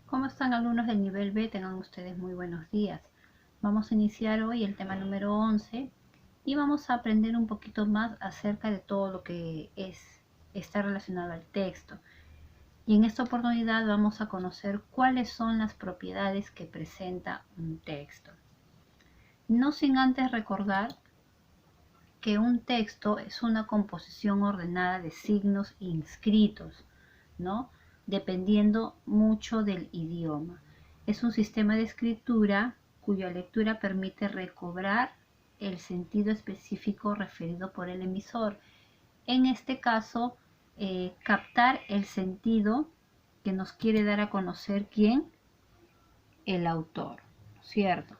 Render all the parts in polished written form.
¿Cómo están alumnos del nivel B? Tengan ustedes muy buenos días. Vamos a iniciar hoy el tema número 11 y vamos a aprender un poquito más acerca de todo lo que está relacionado al texto. Y en esta oportunidad vamos a conocer cuáles son las propiedades que presenta un texto. No sin antes recordar que un texto es una composición ordenada de signos inscritos, ¿no? Dependiendo mucho del idioma. Es un sistema de escritura cuya lectura permite recobrar el sentido específico referido por el emisor. En este caso, captar el sentido que nos quiere dar a conocer quién, el autor, ¿cierto?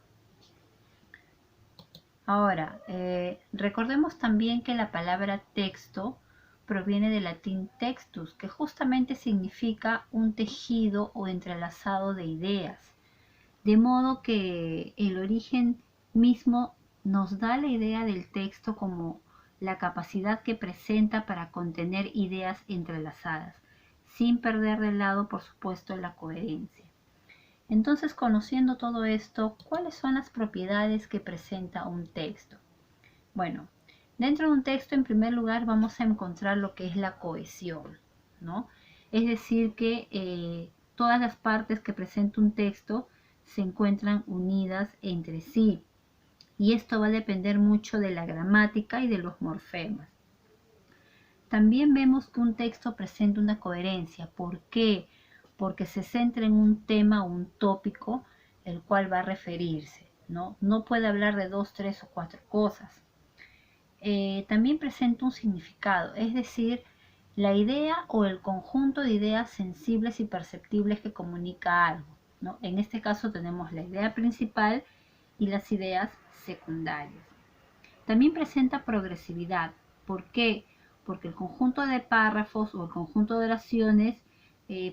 Ahora, recordemos también que la palabra texto proviene del latín textus, que justamente significa un tejido o entrelazado de ideas. De modo que el origen mismo nos da la idea del texto como la capacidad que presenta para contener ideas entrelazadas, sin perder de lado, por supuesto, la coherencia. Entonces, conociendo todo esto, ¿cuáles son las propiedades que presenta un texto? Bueno, dentro de un texto, en primer lugar, vamos a encontrar lo que es la cohesión, ¿no? Es decir, que todas las partes que presenta un texto se encuentran unidas entre sí. Y esto va a depender mucho de la gramática y de los morfemas. También vemos que un texto presenta una coherencia. ¿Por qué? Porque se centra en un tema o un tópico el cual va a referirse, ¿no? No puede hablar de 2, 3 o 4 cosas. También presenta un significado, es decir, la idea o el conjunto de ideas sensibles y perceptibles que comunica algo, ¿no? En este caso tenemos la idea principal y las ideas secundarias. También presenta progresividad. ¿Por qué? Porque el conjunto de párrafos o el conjunto de oraciones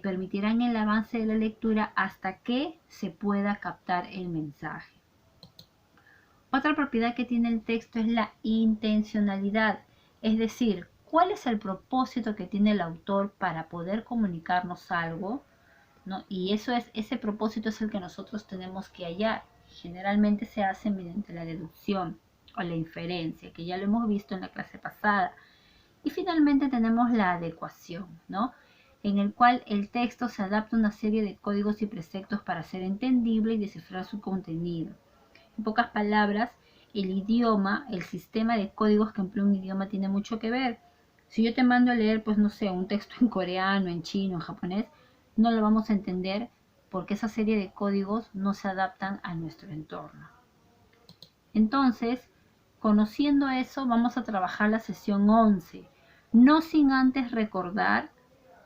permitirán el avance de la lectura hasta que se pueda captar el mensaje. Otra propiedad que tiene el texto es la intencionalidad, es decir, ¿cuál es el propósito que tiene el autor para poder comunicarnos algo? ¿No? Y ese propósito es el que nosotros tenemos que hallar. Generalmente se hace mediante la deducción o la inferencia, que ya lo hemos visto en la clase pasada. Y finalmente tenemos la adecuación, ¿no? En el cual el texto se adapta a una serie de códigos y preceptos para ser entendible y descifrar su contenido. En pocas palabras, el idioma, el sistema de códigos que emplea un idioma tiene mucho que ver. Si yo te mando a leer, pues no sé, un texto en coreano, en chino, en japonés, no lo vamos a entender porque esa serie de códigos no se adaptan a nuestro entorno. Entonces, conociendo eso, vamos a trabajar la sesión 11, no sin antes recordar,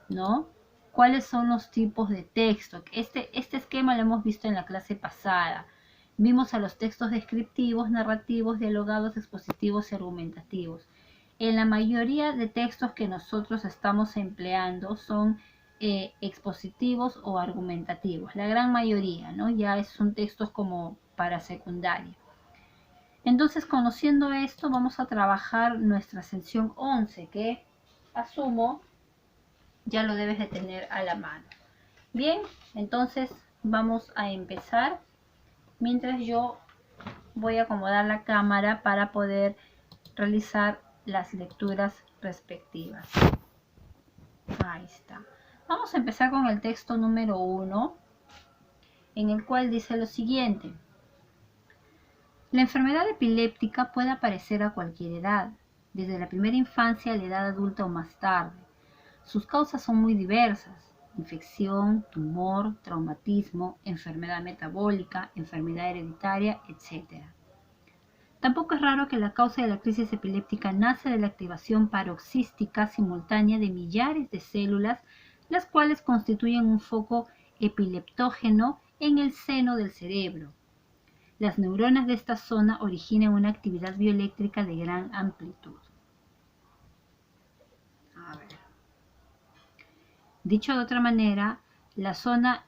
¿no?, cuáles son los tipos de texto. Este esquema lo hemos visto en la clase pasada. Vimos a los textos descriptivos, narrativos, dialogados, expositivos y argumentativos. En la mayoría de textos que nosotros estamos empleando son expositivos o argumentativos. La gran mayoría, ¿no? Ya son textos como para secundaria. Entonces, conociendo esto, vamos a trabajar nuestra sesión 11, que asumo ya lo debes de tener a la mano. Bien, entonces vamos a empezar. Mientras yo voy a acomodar la cámara para poder realizar las lecturas respectivas. Ahí está. Vamos a empezar con el texto número 1, en el cual dice lo siguiente. La enfermedad epiléptica puede aparecer a cualquier edad, desde la primera infancia a la edad adulta o más tarde. Sus causas son muy diversas: infección, tumor, traumatismo, enfermedad metabólica, enfermedad hereditaria, etc. Tampoco es raro que la causa de la crisis epiléptica nace de la activación paroxística simultánea de millares de células, las cuales constituyen un foco epileptógeno en el seno del cerebro. Las neuronas de esta zona originan una actividad bioeléctrica de gran amplitud. A ver. Dicho de otra manera, la zona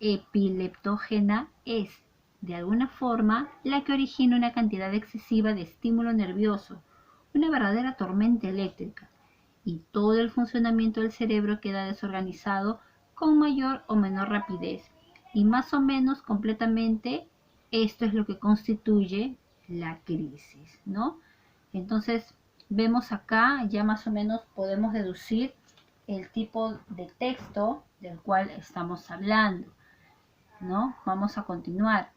epileptógena es, de alguna forma, la que origina una cantidad excesiva de estímulo nervioso, una verdadera tormenta eléctrica, y todo el funcionamiento del cerebro queda desorganizado con mayor o menor rapidez. Y más o menos completamente esto es lo que constituye la crisis, ¿no? Entonces vemos acá, ya más o menos podemos deducir el tipo de texto del cual estamos hablando, ¿no? Vamos a continuar.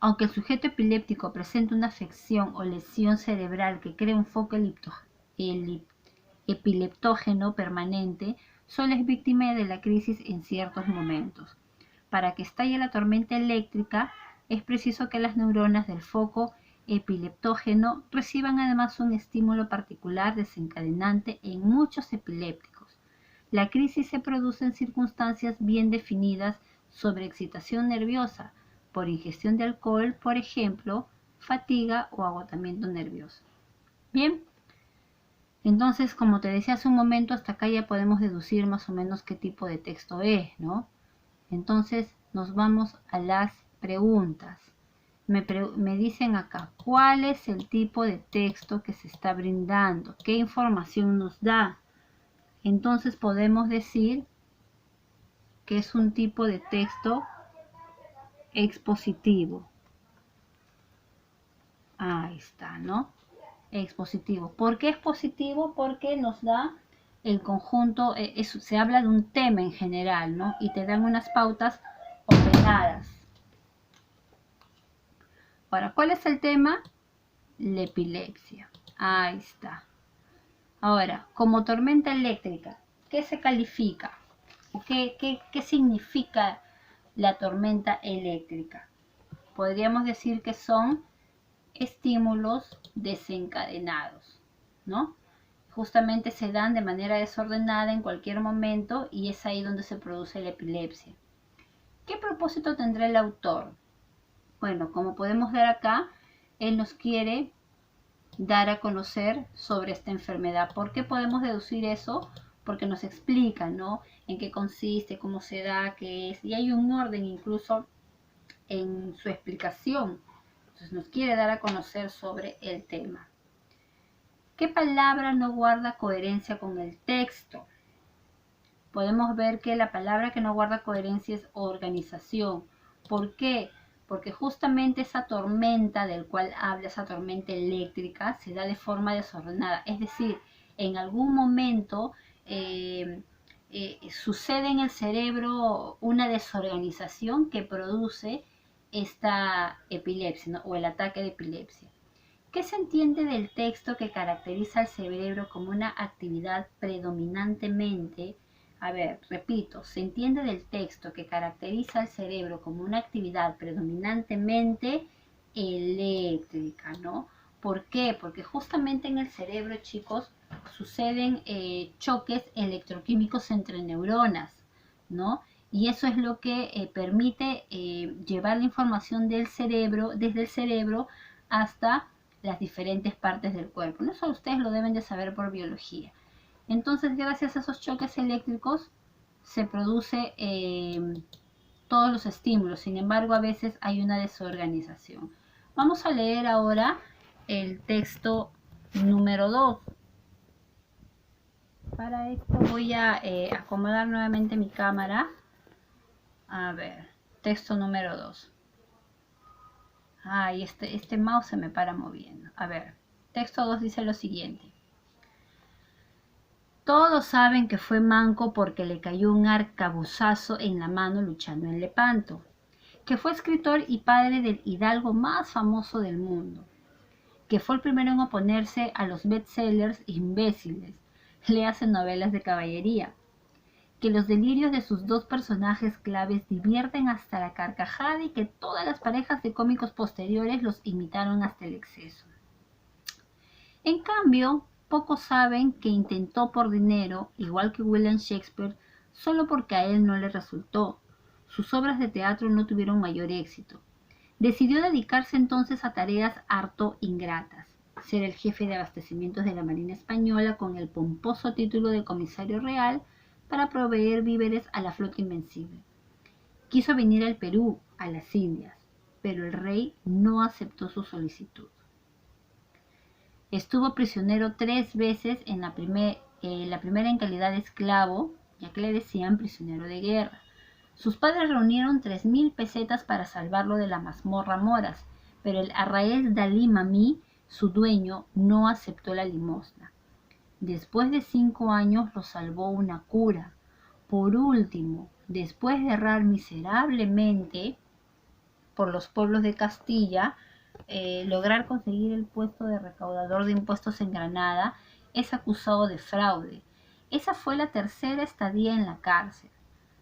Aunque el sujeto epiléptico presente una afección o lesión cerebral que crea un foco epileptógeno permanente, solo es víctima de la crisis en ciertos momentos. Para que estalle la tormenta eléctrica, es preciso que las neuronas del foco epileptógeno reciban además un estímulo particular desencadenante en muchos epilépticos. La crisis se produce en circunstancias bien definidas sobre excitación nerviosa, por ingestión de alcohol, por ejemplo, fatiga o agotamiento nervioso. Bien, entonces, como te decía hace un momento, hasta acá ya podemos deducir más o menos qué tipo de texto es, ¿no? Entonces, nos vamos a las preguntas. Me dicen acá, ¿cuál es el tipo de texto que se está brindando? ¿Qué información nos da? Entonces podemos decir que es un tipo de texto expositivo. Ahí está, ¿no? Expositivo. ¿Por qué expositivo? Porque nos da el conjunto, se habla de un tema en general, ¿no? Y te dan unas pautas ordenadas. Ahora, ¿cuál es el tema? La epilepsia. Ahí está. Ahora, como tormenta eléctrica, ¿qué se califica? ¿Qué significa la tormenta eléctrica? Podríamos decir que son estímulos desencadenados, ¿no? Justamente se dan de manera desordenada en cualquier momento y es ahí donde se produce la epilepsia. ¿Qué propósito tendrá el autor? Bueno, como podemos ver acá, él nos quiere dar a conocer sobre esta enfermedad. ¿Por qué podemos deducir eso? Porque nos explica, ¿no? En qué consiste, cómo se da, qué es, y hay un orden incluso en su explicación. Entonces nos quiere dar a conocer sobre el tema. ¿Qué palabra no guarda coherencia con el texto? Podemos ver que la palabra que no guarda coherencia es organización. ¿Por qué? Porque justamente esa tormenta del cual habla, esa tormenta eléctrica, se da de forma desordenada. Es decir, en algún momento sucede en el cerebro una desorganización que produce esta epilepsia, ¿no? O el ataque de epilepsia. ¿Qué se entiende del texto que caracteriza al cerebro como una actividad predominantemente? A ver, repito, se entiende del texto que caracteriza al cerebro como una actividad predominantemente eléctrica, ¿no? ¿Por qué? Porque justamente en el cerebro, chicos, suceden choques electroquímicos entre neuronas, ¿no? Y eso es lo que permite llevar la información del cerebro, desde el cerebro hasta las diferentes partes del cuerpo. No solo ustedes lo deben de saber por biología. Entonces, gracias a esos choques eléctricos se produce todos los estímulos. Sin embargo, a veces hay una desorganización. Vamos a leer ahora el texto número 2. Para esto voy a acomodar nuevamente mi cámara. A ver, texto número 2. Ay, este mouse se me para moviendo. A ver, texto 2 dice lo siguiente. Todos saben que fue manco porque le cayó un arcabuzazo en la mano luchando en Lepanto, que fue escritor y padre del hidalgo más famoso del mundo, que fue el primero en oponerse a los bestsellers imbéciles, le hacen novelas de caballería, que los delirios de sus dos personajes claves divierten hasta la carcajada y que todas las parejas de cómicos posteriores los imitaron hasta el exceso. En cambio, pocos saben que intentó por dinero, igual que William Shakespeare, solo porque a él no le resultó. Sus obras de teatro no tuvieron mayor éxito. Decidió dedicarse entonces a tareas harto ingratas. Ser el jefe de abastecimientos de la Marina Española con el pomposo título de comisario real para proveer víveres a la flota invencible. Quiso venir al Perú, a las Indias, pero el rey no aceptó su solicitud. Estuvo prisionero 3 veces, la primera en calidad de esclavo ya que le decían prisionero de guerra. Sus padres reunieron 3.000 pesetas para salvarlo de la mazmorra Moras, pero el Arraez Dalí Mamí, su dueño, no aceptó la limosna. Después de 5 años lo salvó una cura. Por último, después de errar miserablemente por los pueblos de Castilla, lograr conseguir el puesto de recaudador de impuestos en Granada, es acusado de fraude. Esa fue la tercera estadía en la cárcel.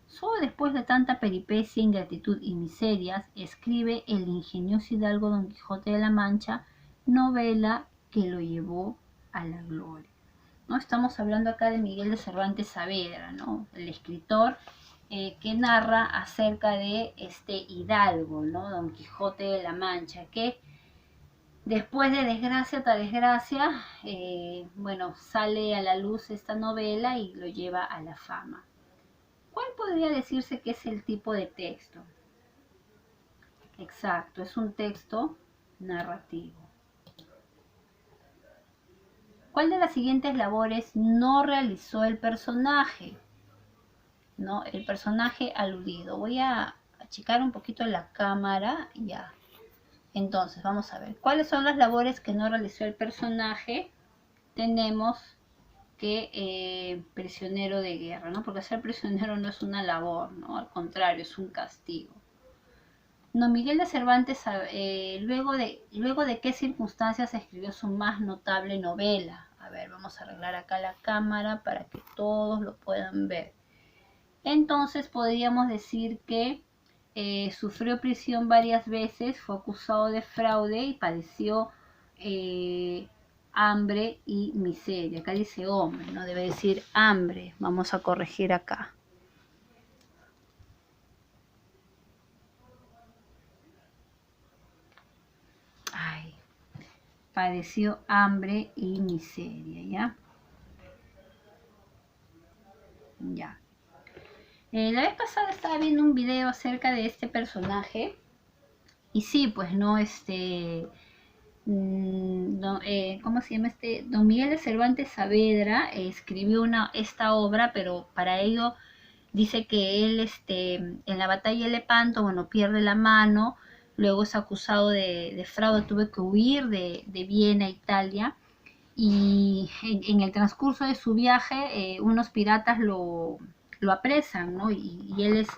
Solo después de tanta peripecia, ingratitud y miserias, escribe el ingenioso hidalgo Don Quijote de la Mancha, novela que lo llevó a la gloria. ¿No? Estamos hablando acá de Miguel de Cervantes Saavedra, ¿no? El escritor que narra acerca de este hidalgo, ¿no? Don Quijote de la Mancha, que después de desgracia tras desgracia, bueno, sale a la luz esta novela y lo lleva a la fama. ¿Cuál podría decirse que es el tipo de texto? Exacto, es un texto narrativo. ¿Cuál de las siguientes labores no realizó el personaje? ¿No? El personaje aludido. Voy a achicar un poquito la cámara, ya. Entonces, vamos a ver. ¿Cuáles son las labores que no realizó el personaje? Tenemos que prisionero de guerra, ¿no? Porque ser prisionero no es una labor, ¿no? Al contrario, es un castigo. No, Miguel de Cervantes, luego de qué circunstancias escribió su más notable novela. A ver, vamos a arreglar acá la cámara para que todos lo puedan ver. Entonces podríamos decir que sufrió prisión varias veces, fue acusado de fraude y padeció hambre y miseria. Acá dice hombre, no debe decir hambre. Vamos a corregir acá. Ay, padeció hambre y miseria, ¿ya? Ya. La vez pasada estaba viendo un video acerca de este personaje y sí, pues no, no, ¿cómo se llama este? Don Miguel de Cervantes Saavedra escribió esta obra, pero para ello dice que él, en la batalla de Lepanto, bueno, pierde la mano, luego es acusado de fraude, tuvo que huir de Viena, Italia, y en el transcurso de su viaje, unos piratas lo apresan, ¿no? Y él es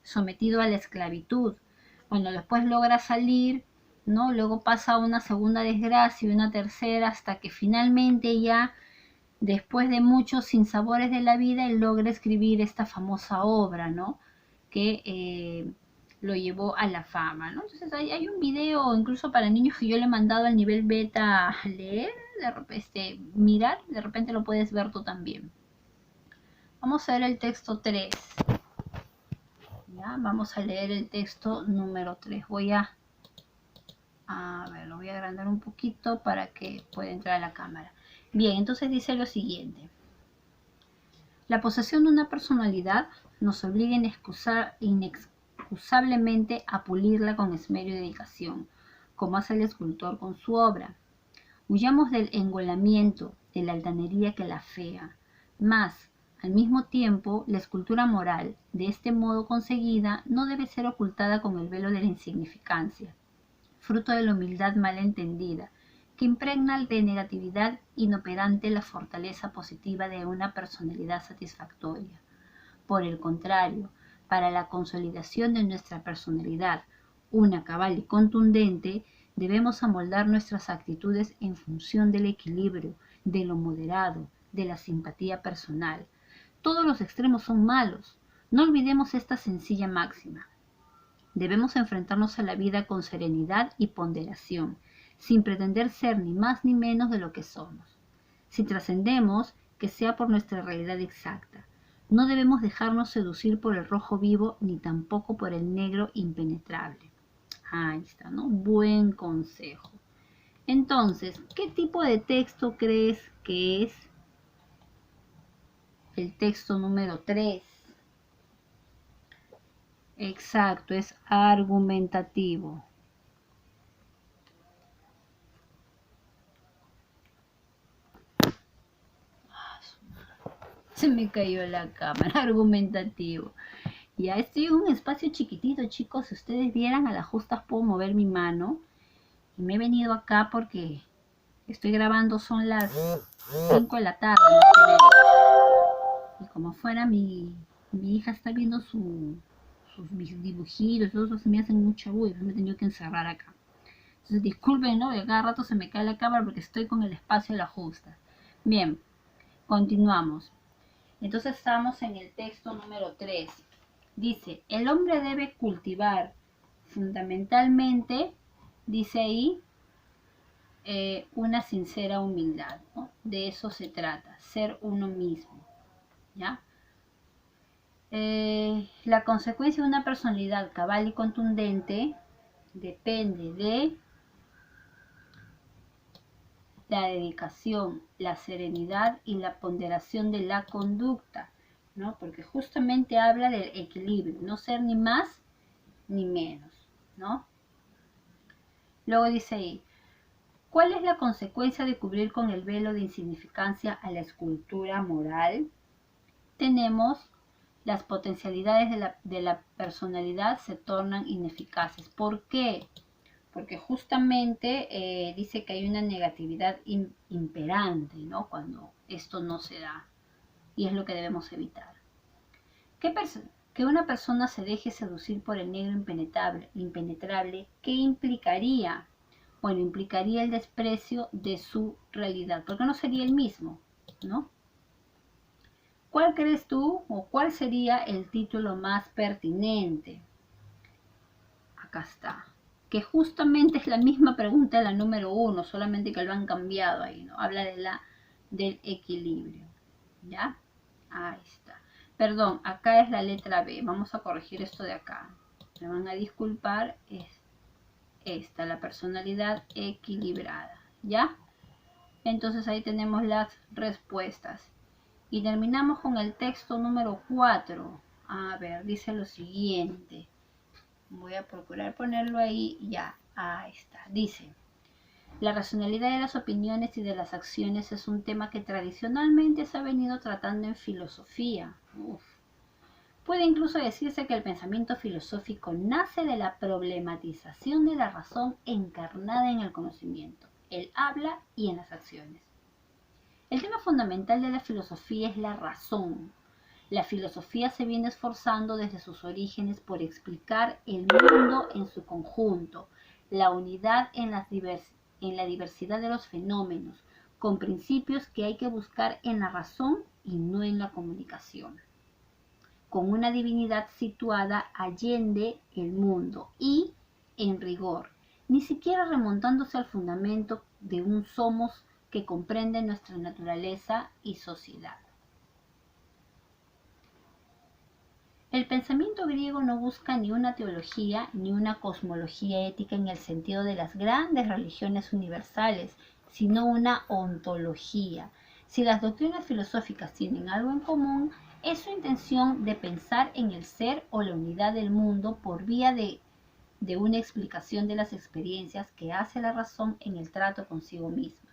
sometido a la esclavitud. Bueno, después logra salir, ¿no? Luego pasa una segunda desgracia y una tercera hasta que finalmente ya, después de muchos sinsabores de la vida, él logra escribir esta famosa obra, ¿no? Que lo llevó a la fama, ¿no? Entonces hay un video incluso para niños que yo le he mandado al nivel beta a leer, mirar, de repente lo puedes ver tú también. Vamos a ver el texto 3. ¿Ya? Vamos a leer el texto número 3. A ver, lo voy a agrandar un poquito para que pueda entrar a la cámara. Bien, entonces dice lo siguiente. La posesión de una personalidad nos obliga inexcusablemente a pulirla con esmero y dedicación, como hace el escultor con su obra. Huyamos del engolamiento, de la altanería que la afea. Mas, al mismo tiempo, la escultura moral, de este modo conseguida, no debe ser ocultada con el velo de la insignificancia, fruto de la humildad mal entendida, que impregna de negatividad inoperante la fortaleza positiva de una personalidad satisfactoria. Por el contrario, para la consolidación de nuestra personalidad, una cabal y contundente, debemos amoldar nuestras actitudes en función del equilibrio, de lo moderado, de la simpatía personal. Todos los extremos son malos. No olvidemos esta sencilla máxima. Debemos enfrentarnos a la vida con serenidad y ponderación, sin pretender ser ni más ni menos de lo que somos. Si trascendemos, que sea por nuestra realidad exacta. No debemos dejarnos seducir por el rojo vivo ni tampoco por el negro impenetrable. Ahí está, ¿no? Buen consejo. Entonces, ¿qué tipo de texto crees que es el texto número 3? Exacto, es argumentativo. Se me cayó la cámara, argumentativo. Ya estoy en un espacio chiquitito, chicos. Si ustedes vieran, a las justas puedo mover mi mano. Y me he venido acá porque estoy grabando, son las 5 de la tarde, más o menos. Y como afuera mi hija está viendo sus dibujitos, todo eso se me hacen mucha bulla, me he tenido que encerrar acá. Entonces disculpen, ¿no? De cada rato se me cae la cámara porque estoy con el espacio de la justa. Bien, continuamos. Entonces estamos en el texto número 3. Dice, el hombre debe cultivar fundamentalmente, dice ahí, una sincera humildad, ¿no? De eso se trata, ser uno mismo, ¿ya? La consecuencia de una personalidad cabal y contundente depende de la dedicación, la serenidad y la ponderación de la conducta, ¿no? Porque justamente habla del equilibrio, no ser ni más ni menos, ¿no? Luego dice ahí, ¿cuál es la consecuencia de cubrir con el velo de insignificancia a la escultura moral? Tenemos las potencialidades de la personalidad se tornan ineficaces. ¿Por qué? Porque justamente dice que hay una negatividad imperante, ¿no? Cuando esto no se da, y es lo que debemos evitar. Que una persona se deje seducir por el negro impenetrable, ¿qué implicaría? Bueno, implicaría el desprecio de su realidad, porque no sería el mismo, ¿no? ¿Cuál crees tú o cuál sería el título más pertinente? Acá está. Que justamente es la misma pregunta de la número 1, solamente que lo han cambiado ahí, ¿no? Habla del equilibrio, ¿ya? Ahí está. Perdón, acá es la letra B. Vamos a corregir esto de acá. Me van a disculpar, es esta, la personalidad equilibrada, ¿ya? Entonces ahí tenemos las respuestas. Y terminamos con el texto número 4. A ver, dice lo siguiente. Voy a procurar ponerlo ahí. Ya, ahí está. Dice, la racionalidad de las opiniones y de las acciones es un tema que tradicionalmente se ha venido tratando en filosofía. Puede incluso decirse que el pensamiento filosófico nace de la problematización de la razón encarnada en el conocimiento, el habla y en las acciones. El tema fundamental de la filosofía es la razón. La filosofía se viene esforzando desde sus orígenes por explicar el mundo en su conjunto, la unidad en la diversidad de los fenómenos, con principios que hay que buscar en la razón y no en la comunicación, con una divinidad situada allende el mundo y, en rigor, ni siquiera remontándose al fundamento de un somos que comprende nuestra naturaleza y sociedad. El pensamiento griego no busca ni una teología ni una cosmología ética en el sentido de las grandes religiones universales, sino una ontología. Si las doctrinas filosóficas tienen algo en común, es su intención de pensar en el ser o la unidad del mundo por vía de una explicación de las experiencias que hace la razón en el trato consigo misma.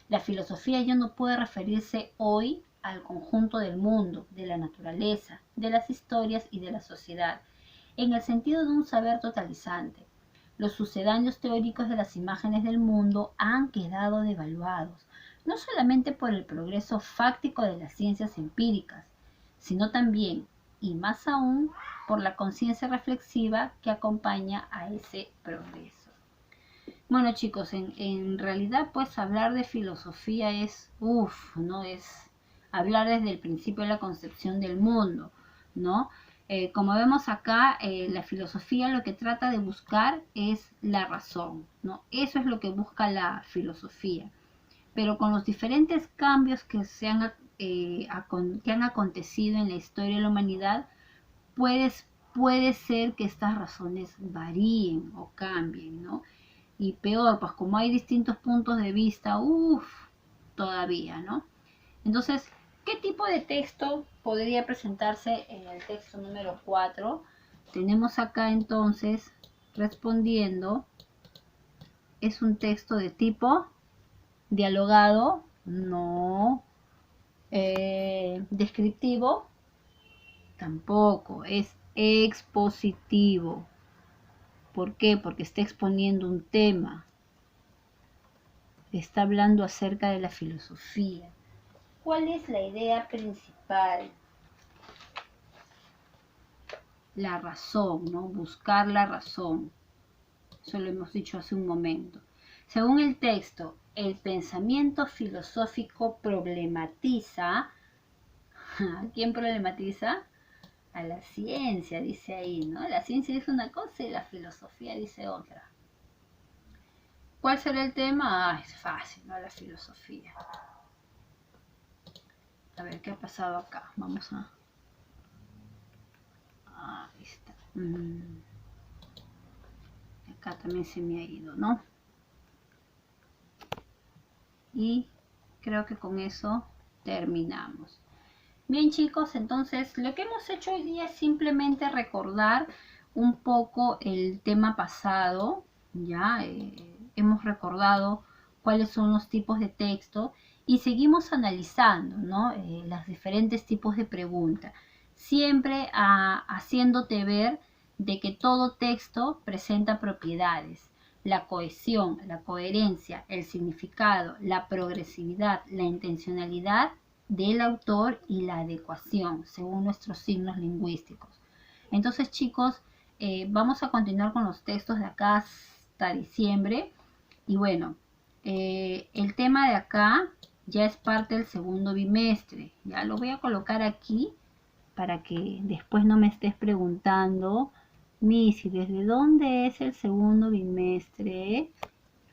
La filosofía ya no puede referirse hoy al conjunto del mundo, de la naturaleza, de las historias y de la sociedad, en el sentido de un saber totalizante. Los sucedáneos teóricos de las imágenes del mundo han quedado devaluados, no solamente por el progreso fáctico de las ciencias empíricas, sino también, y más aún, por la conciencia reflexiva que acompaña a ese progreso. Bueno, chicos, en realidad pues hablar de filosofía es, ¿no? Es hablar desde el principio de la concepción del mundo, ¿no? Como vemos acá, la filosofía lo que trata de buscar es la razón, ¿no? Eso es lo que busca la filosofía. Pero con los diferentes cambios que que han acontecido en la historia de la humanidad, puede ser que estas razones varíen o cambien, ¿no? Y peor, pues como hay distintos puntos de vista, todavía, ¿no? Entonces, ¿qué tipo de texto podría presentarse en el texto número 4? Tenemos acá entonces, respondiendo, ¿es un texto de tipo dialogado? No. Descriptivo, tampoco, es expositivo. ¿Por qué? Porque está exponiendo un tema, está hablando acerca de la filosofía. ¿Cuál es la idea principal? La razón, ¿no? Buscar la razón. Eso lo hemos dicho hace un momento. Según el texto, el pensamiento filosófico problematiza. ¿A quién problematiza? A la ciencia, dice ahí, ¿no? La ciencia dice una cosa y la filosofía dice otra. ¿Cuál será el tema? Ah, es fácil, ¿no? La filosofía. A ver, ¿qué ha pasado acá? Vamos a... Ahí está. Acá también se me ha ido, ¿no? Y creo que con eso terminamos. Bien, chicos, entonces lo que hemos hecho hoy día es simplemente recordar un poco el tema pasado. Ya hemos recordado cuáles son los tipos de texto y seguimos analizando, ¿no? Los diferentes tipos de preguntas, siempre haciéndote ver de que todo texto presenta propiedades: la cohesión, la coherencia, el significado, la progresividad, la intencionalidad del autor y la adecuación según nuestros signos lingüísticos. Entonces, chicos, vamos a continuar con los textos de acá hasta diciembre. Y bueno, el tema de acá ya es parte del segundo bimestre. Ya lo voy a colocar aquí para que después no me estés preguntando, Missy, ¿desde dónde es el segundo bimestre?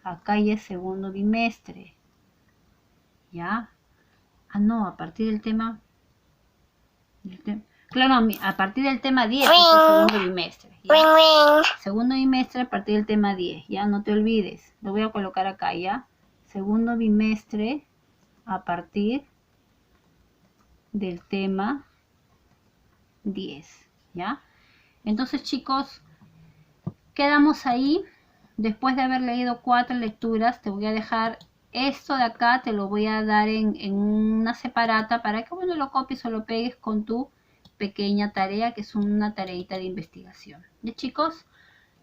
Acá ya es segundo bimestre. ¿Ya? Ah, no, a partir del tema... Claro, a partir del tema 10 es el segundo bimestre. ¿Ya? Segundo bimestre a partir del tema 10, ya no te olvides. Lo voy a colocar acá, ¿ya? Segundo bimestre a partir del tema 10, ¿ya? Entonces, chicos, quedamos ahí. Después de haber leído 4 lecturas, te voy a dejar esto de acá, te lo voy a dar en una separata para que bueno, lo copies o lo pegues con tu pequeña tarea, que es una tareita de investigación. ¿Ya, chicos?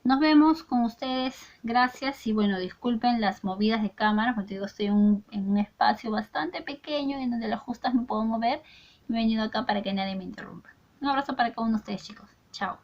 Nos vemos con ustedes. Gracias. Y bueno, disculpen las movidas de cámara, porque digo, estoy en un espacio bastante pequeño en donde las justas me puedo mover. Me he venido acá para que nadie me interrumpa. Un abrazo para cada uno de ustedes, chicos. Chao.